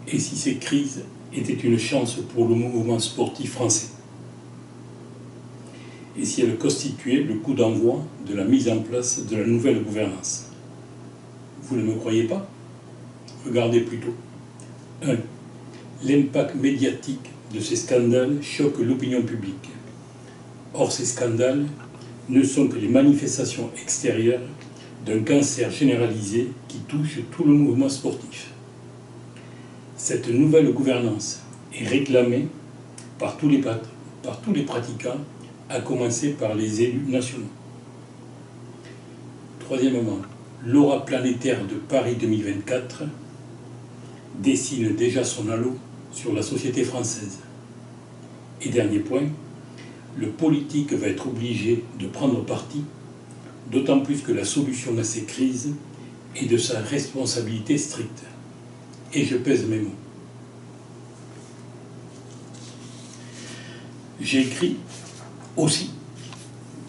et si ces crises étaient une chance pour le mouvement sportif français, et si elles constituaient le coup d'envoi de la mise en place de la nouvelle gouvernance. Vous ne me croyez pas? Regardez plutôt. 1. L'impact médiatique de ces scandales choque l'opinion publique. Or, ces scandales ne sont que les manifestations extérieures d'un cancer généralisé qui touche tout le mouvement sportif. Cette nouvelle gouvernance est réclamée par tous les pratiquants, à commencer par les élus nationaux. Troisièmement, l'aura planétaire de Paris 2024 dessine déjà son halo sur la société française. Et dernier point, le politique va être obligé de prendre parti, d'autant plus que la solution à ces crises est de sa responsabilité stricte. Et je pèse mes mots. J'ai écrit aussi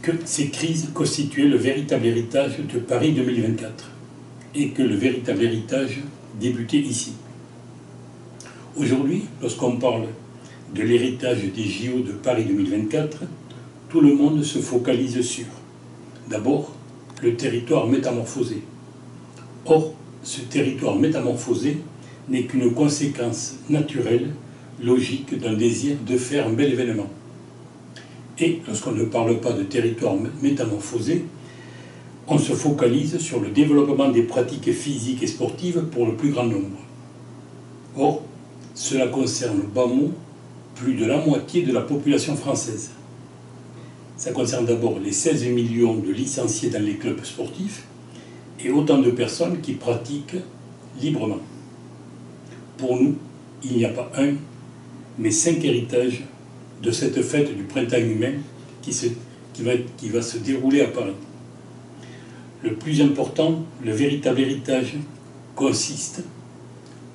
que ces crises constituaient le véritable héritage de Paris 2024 et que le véritable héritage débutait ici. Aujourd'hui, lorsqu'on parle de l'héritage des JO de Paris 2024, tout le monde se focalise sur, d'abord, le territoire métamorphosé. Or, ce territoire métamorphosé n'est qu'une conséquence naturelle, logique d'un désir de faire un bel événement. Et lorsqu'on ne parle pas de territoire métamorphosé, on se focalise sur le développement des pratiques physiques et sportives pour le plus grand nombre. Or, cela concerne au bas mot plus de la moitié de la population française. Ça concerne d'abord les 16 millions de licenciés dans les clubs sportifs et autant de personnes qui pratiquent librement. Pour nous, il n'y a pas un, mais 5 héritages de cette fête du printemps humain qui va se dérouler à Paris. Le plus important, le véritable héritage, consiste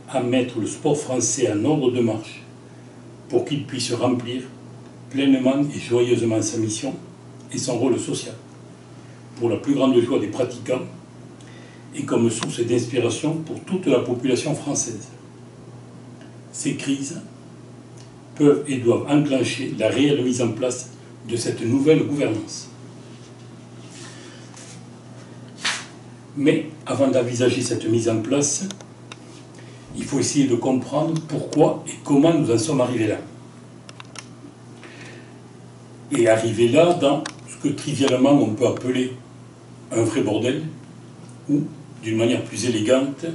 à mettre le sport français en ordre de marche pour qu'il puisse remplir pleinement et joyeusement sa mission et son rôle social, pour la plus grande joie des pratiquants et comme source d'inspiration pour toute la population française. Ces crises peuvent et doivent enclencher la réelle mise en place de cette nouvelle gouvernance. Mais avant d'envisager cette mise en place, il faut essayer de comprendre pourquoi et comment nous en sommes arrivés là. Et arrivés là dans ce que trivialement on peut appeler un vrai bordel, ou, d'une manière plus élégante,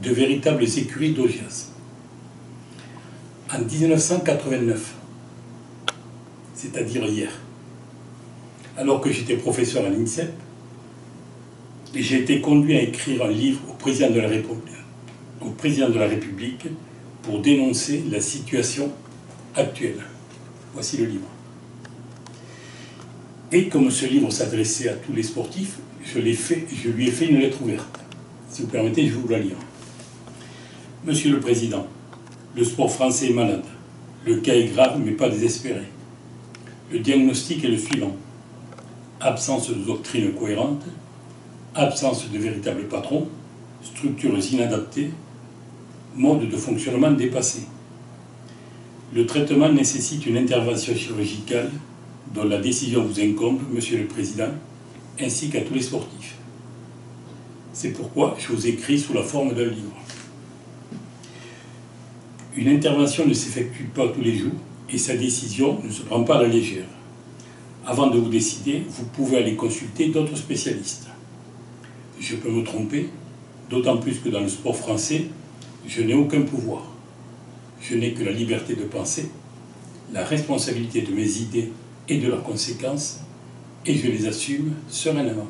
de véritables écuries d'Augias. En 1989, c'est-à-dire hier, alors que j'étais professeur à l'INSEP, et j'ai été conduit à écrire un livre au président de la République pour dénoncer la situation actuelle. Voici le livre. Et comme ce livre s'adressait à tous les sportifs, je lui ai fait une lettre ouverte. Si vous permettez, je vais vous la lire. Monsieur le Président, le sport français est malade. Le cas est grave, mais pas désespéré. Le diagnostic est le suivant. Absence de doctrine cohérente, absence de véritable patron, structures inadaptées, mode de fonctionnement dépassé. Le traitement nécessite une intervention chirurgicale dont la décision vous incombe, Monsieur le Président, ainsi qu'à tous les sportifs. C'est pourquoi je vous écris sous la forme d'un livre. Une intervention ne s'effectue pas tous les jours et sa décision ne se prend pas à la légère. Avant de vous décider, vous pouvez aller consulter d'autres spécialistes. Je peux me tromper, d'autant plus que dans le sport français, je n'ai aucun pouvoir. Je n'ai que la liberté de penser, la responsabilité de mes idées et de leurs conséquences, et je les assume sereinement.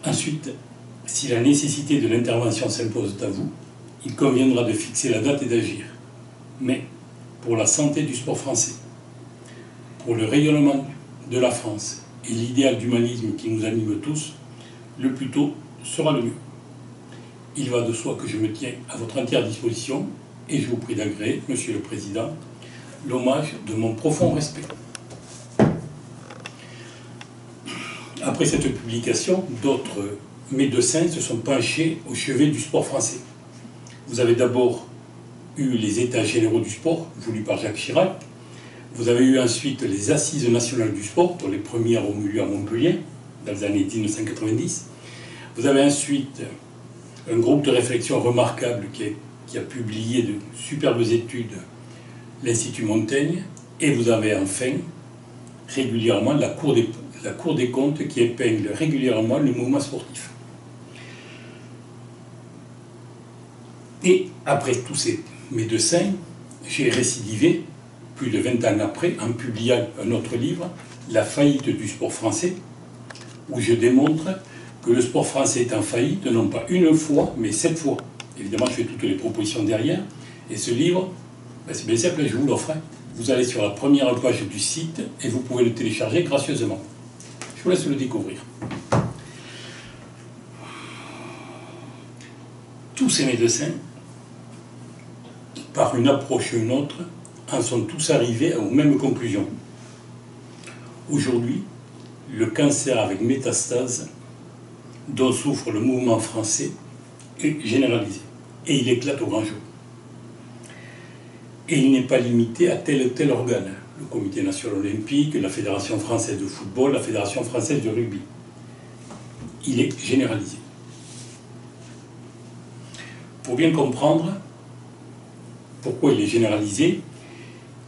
Ensuite, si la nécessité de l'intervention s'impose à vous, il conviendra de fixer la date et d'agir. Mais pour la santé du sport français, pour le rayonnement de la France et l'idéal d'humanisme qui nous anime tous, le plus tôt sera le mieux. Il va de soi que je me tiens à votre entière disposition et je vous prie d'agréer, Monsieur le Président, l'hommage de mon profond respect. Après cette publication, d'autres médecins se sont penchés au chevet du sport français. Vous avez d'abord eu les États généraux du sport, voulus par Jacques Chirac. Vous avez eu ensuite les Assises nationales du sport, dont les premières ont eu lieu à Montpellier, dans les années 1990. Vous avez ensuite un groupe de réflexion remarquable qui a publié de superbes études, l'Institut Montaigne. Et vous avez enfin régulièrement la Cour des comptes qui épingle régulièrement le mouvement sportif. Et après tous ces médecins, j'ai récidivé, plus de 20 ans après, en publiant un autre livre, La faillite du sport français, où je démontre que le sport français est en faillite, non pas une fois, mais 7 fois. Évidemment, je fais toutes les propositions derrière. Et ce livre, c'est bien simple, je vous l'offre. Vous allez sur la première page du site et vous pouvez le télécharger gracieusement. Je vous laisse le découvrir. Tous ces médecins, par une approche ou une autre, en sont tous arrivés aux mêmes conclusions. Aujourd'hui, le cancer avec métastase dont souffre le mouvement français est généralisé. Et il éclate au grand jour. Et il n'est pas limité à tel ou tel organe. Le Comité national olympique, la Fédération française de football, la Fédération française de rugby. Il est généralisé. Pour bien comprendre pourquoi il est généralisé,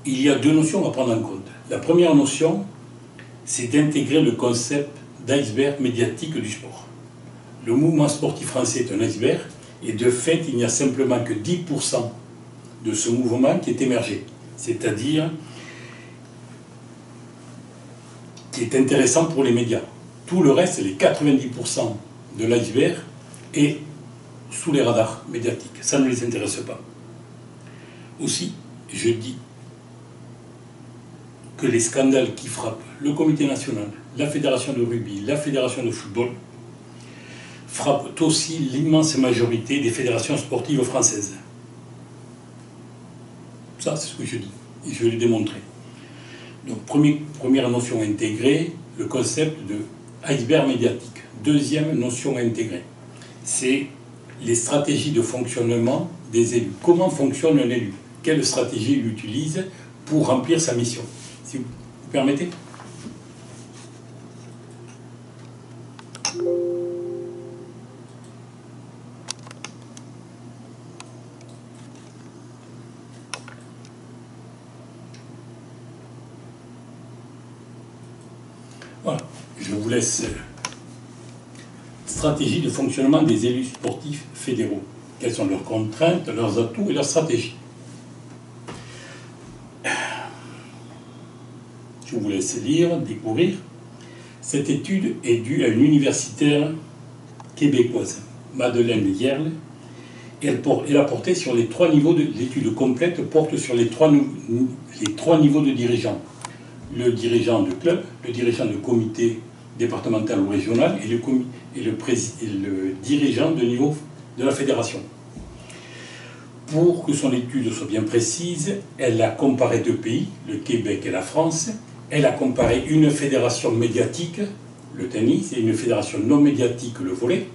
il y a 2 notions à prendre en compte. La première notion, c'est d'intégrer le concept d'iceberg médiatique du sport. Le mouvement sportif français est un iceberg, et de fait, il n'y a simplement que 10% de ce mouvement qui est émergé. C'est-à-dire qui est intéressant pour les médias. Tout le reste, les 90% de l'iceberg, est sous les radars médiatiques. Ça ne les intéresse pas. Aussi, je dis que les scandales qui frappent le Comité national, la Fédération de rugby, la Fédération de football, frappent aussi l'immense majorité des fédérations sportives françaises. Ça, c'est ce que je dis, et je vais le démontrer. Donc, première notion intégrée, le concept de iceberg médiatique. Deuxième notion intégrée, c'est les stratégies de fonctionnement des élus. Comment fonctionne un élu? Quelle stratégie il utilise pour remplir sa mission? Si vous permettez. Voilà, je vous laisse stratégie de fonctionnement des élus sportifs fédéraux. Quelles sont leurs contraintes, leurs atouts et leurs stratégies. Je vous laisse lire, découvrir. Cette étude est due à une universitaire québécoise, Madeleine Hierle, et elle a porté sur les 3 niveaux de l'étude complète, porte sur les trois niveaux de dirigeants. Le dirigeant de club, le dirigeant de comité départemental ou régional et le dirigeant de niveau de la fédération. Pour que son étude soit bien précise, elle a comparé 2 pays, le Québec et la France. Elle a comparé une fédération médiatique, le tennis, et une fédération non médiatique, le volley.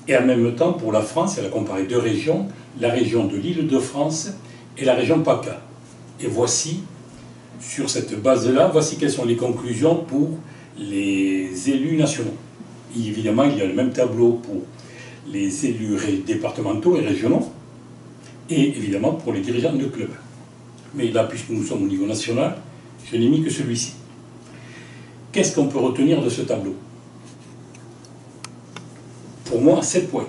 Et en même temps, pour la France, elle a comparé 2 régions, la région de l'Île-de-France et la région PACA. Et voici, sur cette base-là, voici quelles sont les conclusions pour les élus nationaux. Et évidemment, il y a le même tableau pour les élus départementaux et régionaux, et évidemment pour les dirigeants de clubs. Mais là, puisque nous sommes au niveau national, je n'ai mis que celui-ci. Qu'est-ce qu'on peut retenir de ce tableau? Pour moi, 7 points.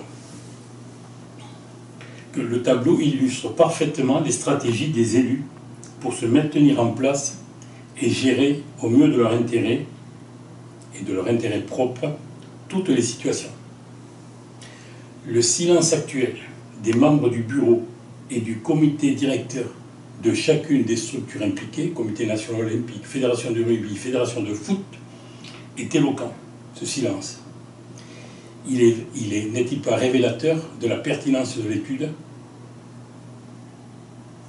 Que le tableau illustre parfaitement les stratégies des élus pour se maintenir en place et gérer au mieux de leur intérêt et de leur intérêt propre toutes les situations. Le silence actuel des membres du bureau et du comité directeur de chacune des structures impliquées, Comité national olympique, Fédération de rugby, Fédération de foot, est éloquent, ce silence. N'est-il pas révélateur de la pertinence de l'étude?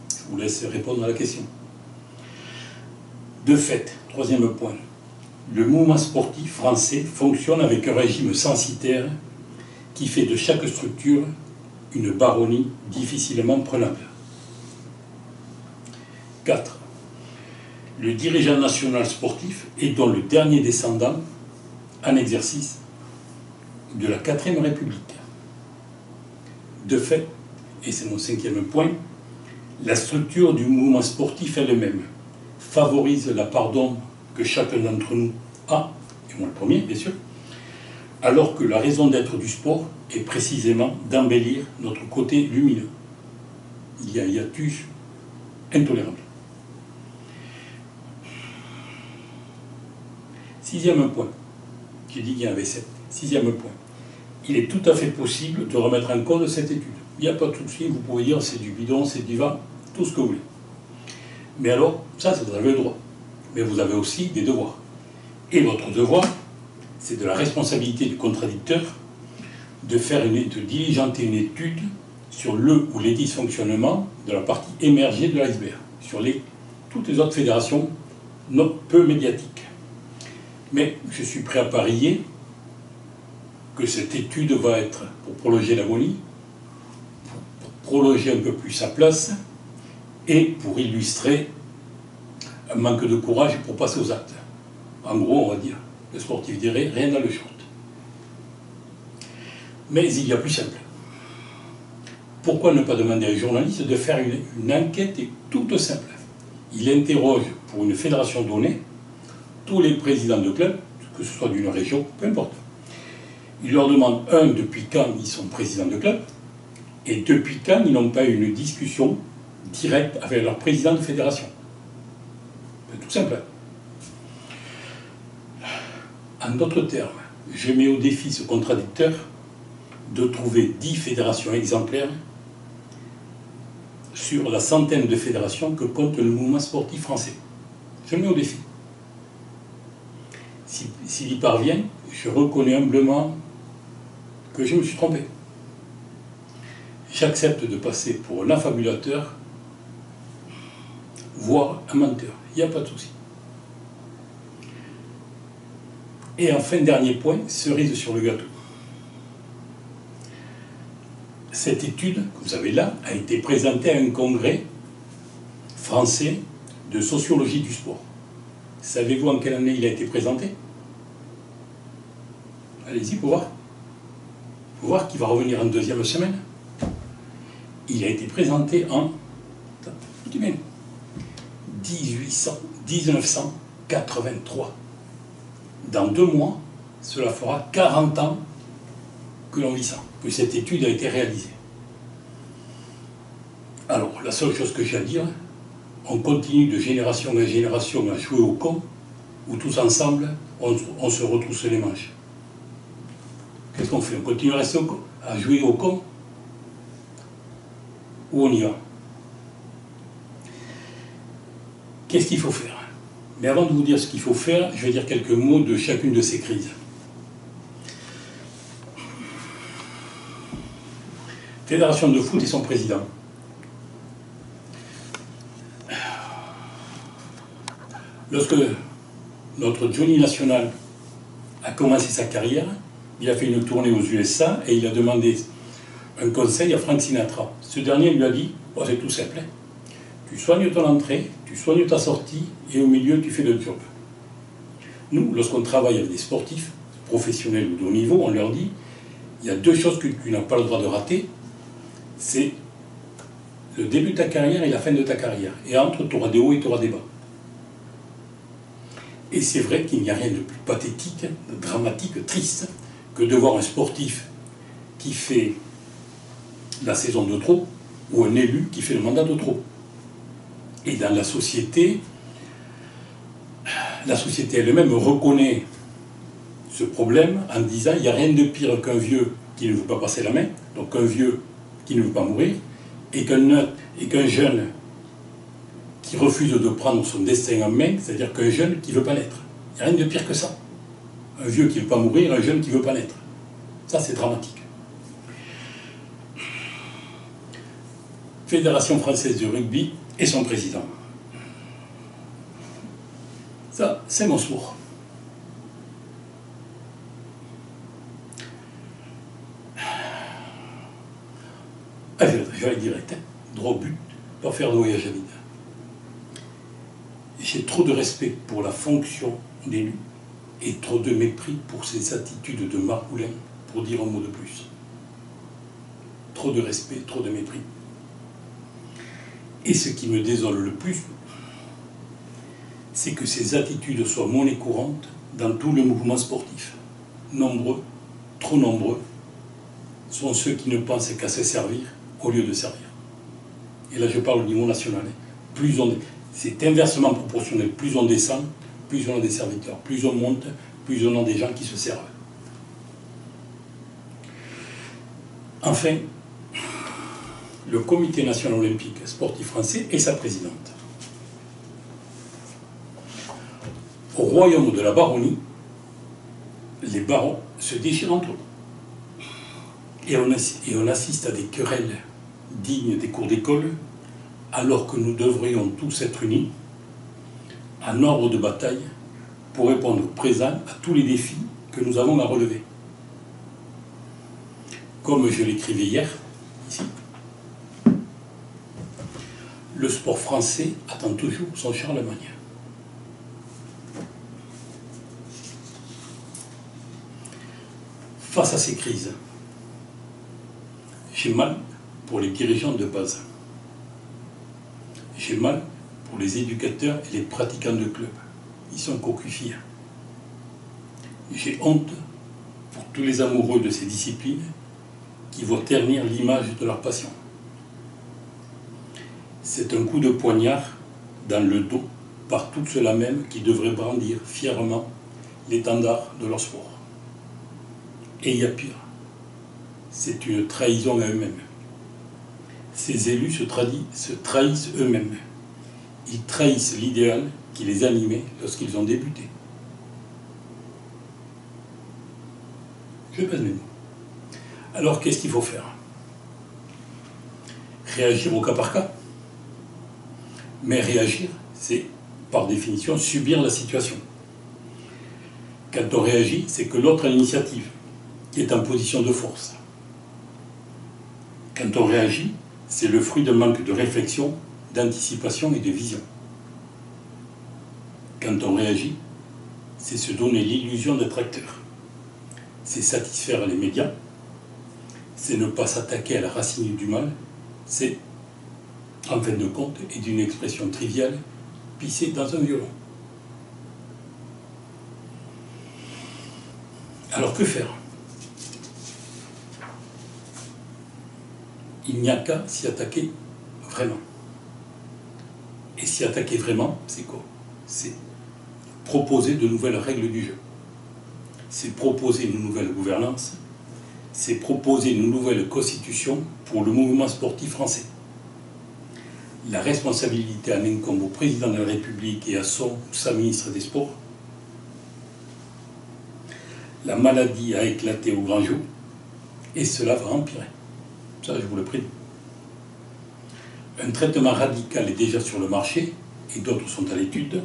Je vous laisse répondre à la question. De fait, 3e point, le mouvement sportif français fonctionne avec un régime censitaire qui fait de chaque structure une baronnie difficilement prenable. 4. Le dirigeant national sportif est donc le dernier descendant en exercice de la 4e République. De fait, et c'est mon 5e point, la structure du mouvement sportif elle-même favorise la part d'ombre que chacun d'entre nous a, et moi le premier bien sûr, alors que la raison d'être du sport est précisément d'embellir notre côté lumineux. Il y a un hiatus intolérable. 6e point, j'ai dit qu'il y en avait 7. 6e point, il est tout à fait possible de remettre en cause cette étude. Il n'y a pas de souci, vous pouvez dire c'est du bidon, c'est du vent, tout ce que vous voulez. Mais alors, ça vous avez le droit. Mais vous avez aussi des devoirs. Et votre devoir, c'est de la responsabilité du contradicteur de diligenter une étude sur le ou les dysfonctionnements de la partie émergée de l'iceberg, sur toutes les autres fédérations peu médiatiques. Mais je suis prêt à parier que cette étude va être, pour prolonger l'agonie, pour prolonger un peu plus sa place, et pour illustrer un manque de courage pour passer aux actes. En gros, on va dire, le sportif dirait rien dans le short. Mais il y a plus simple. Pourquoi ne pas demander à un journaliste de faire une enquête toute simple? Il interroge pour une fédération donnée tous les présidents de clubs, que ce soit d'une région, peu importe. Il leur demande, depuis quand ils sont présidents de club, et depuis quand ils n'ont pas eu une discussion directe avec leur président de fédération. C'est tout simple. En d'autres termes, je mets au défi ce contradicteur de trouver 10 fédérations exemplaires sur la centaine de fédérations que compte le mouvement sportif français. Je mets au défi. S'il y parvient, je reconnais humblement que je me suis trompé. J'accepte de passer pour un affabulateur, voire un menteur. Il n'y a pas de souci. Et enfin, dernier point, cerise sur le gâteau. Cette étude, que vous avez là, a été présentée à un congrès français de sociologie du sport. Savez-vous en quelle année il a été présenté? Allez-y pour voir. Pour voir qu'il va revenir en deuxième semaine. Il a été présenté en 1983. Dans 2 mois, cela fera 40 ans que l'on vit ça, que cette étude a été réalisée. Alors, la seule chose que j'ai à dire, on continue de génération en génération à jouer au con, ou tous ensemble, on se retrousse les manches. Qu'est-ce qu'on fait? On continue à rester à jouer au con? Ou on y va? Qu'est-ce qu'il faut faire? Mais avant de vous dire ce qu'il faut faire, je vais dire quelques mots de chacune de ces crises. Fédération de foot et son président. Lorsque notre Johnny National a commencé sa carrière, il a fait une tournée aux USA et il a demandé un conseil à Frank Sinatra. Ce dernier lui a dit, oh, c'est tout simple, hein. Tu soignes ton entrée, tu soignes ta sortie et au milieu tu fais le job. Nous, lorsqu'on travaille avec des sportifs, professionnels ou de haut niveau, on leur dit, il y a 2 choses que tu n'as pas le droit de rater, c'est le début de ta carrière et la fin de ta carrière. Et entre, tu auras des hauts et tu auras des bas. Et c'est vrai qu'il n'y a rien de plus pathétique, de dramatique, triste, que de voir un sportif qui fait la saison de trop, ou un élu qui fait le mandat de trop. Et dans la société elle-même reconnaît ce problème en disant il n'y a rien de pire qu'un vieux qui ne veut pas passer la main, donc un vieux qui ne veut pas mourir, et qu'un jeune qui refuse de prendre son destin en main, c'est-à-dire qu'un jeune qui ne veut pas naître. Il n'y a rien de pire que ça. Un vieux qui ne veut pas mourir, un jeune qui ne veut pas naître. Ça, c'est dramatique. Fédération française de rugby et son président. Ça, c'est mon sourd. je vais être direct, hein, droit au but, pas faire de voyage à vide. J'ai trop de respect pour la fonction d'élu et trop de mépris pour ses attitudes de margoulin, pour dire un mot de plus. Trop de respect, trop de mépris. Et ce qui me désole le plus, c'est que ces attitudes soient monnaie courante dans tout le mouvement sportif. Nombreux, trop nombreux, sont ceux qui ne pensent qu'à se servir au lieu de servir. Et là je parle au niveau national. Plus c'est inversement proportionnel. Plus on descend, plus on a des serviteurs. Plus on monte, plus on a des gens qui se servent. Enfin, le Comité national olympique sportif français et sa présidente. Au royaume de la baronnie, les barons se déchirent entre eux. Et on assiste à des querelles dignes des cours d'école, alors que nous devrions tous être unis en ordre de bataille pour répondre présent à tous les défis que nous avons à relever. Comme je l'écrivais hier, ici, le sport français attend toujours son Charlemagne. Face à ces crises, j'ai mal pour les dirigeants de base. J'ai mal pour les éducateurs et les pratiquants de club. Ils sont coquilles. J'ai honte pour tous les amoureux de ces disciplines qui voient ternir l'image de leur passion. C'est un coup de poignard dans le dos par tous ceux-là même qui devraient brandir fièrement l'étendard de leur sport. Et il y a pire, c'est une trahison à eux-mêmes. Ces élus se trahissent eux-mêmes. Ils trahissent l'idéal qui les animait lorsqu'ils ont débuté. Je pèse mes mots. Alors qu'est-ce qu'il faut faire? Réagir au cas par cas. Mais réagir, c'est par définition subir la situation. Quand on réagit, c'est que l'autre a l'initiative, qui est en position de force. Quand on réagit, c'est le fruit d'un manque de réflexion, d'anticipation et de vision. Quand on réagit, c'est se donner l'illusion d'être acteur. C'est satisfaire les médias, c'est ne pas s'attaquer à la racine du mal, c'est, en fin de compte, et d'une expression triviale, pisser dans un violon. Alors que faire? Il n'y a qu'à s'y attaquer vraiment. Et s'y attaquer vraiment, c'est quoi? C'est proposer de nouvelles règles du jeu. C'est proposer une nouvelle gouvernance. C'est proposer une nouvelle constitution pour le mouvement sportif français. La responsabilité en incombe au président de la République et à son ou sa ministre des Sports. La maladie a éclaté au grand jour et cela va empirer. Ça, je vous le prie. Un traitement radical est déjà sur le marché et d'autres sont à l'étude.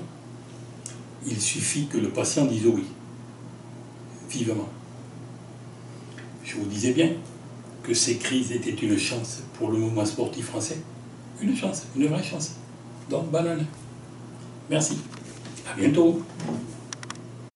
Il suffit que le patient dise oui, vivement. Je vous disais bien que ces crises étaient une chance pour le mouvement sportif français. Une chance, une vraie chance. Donc, banane. Merci. À bientôt.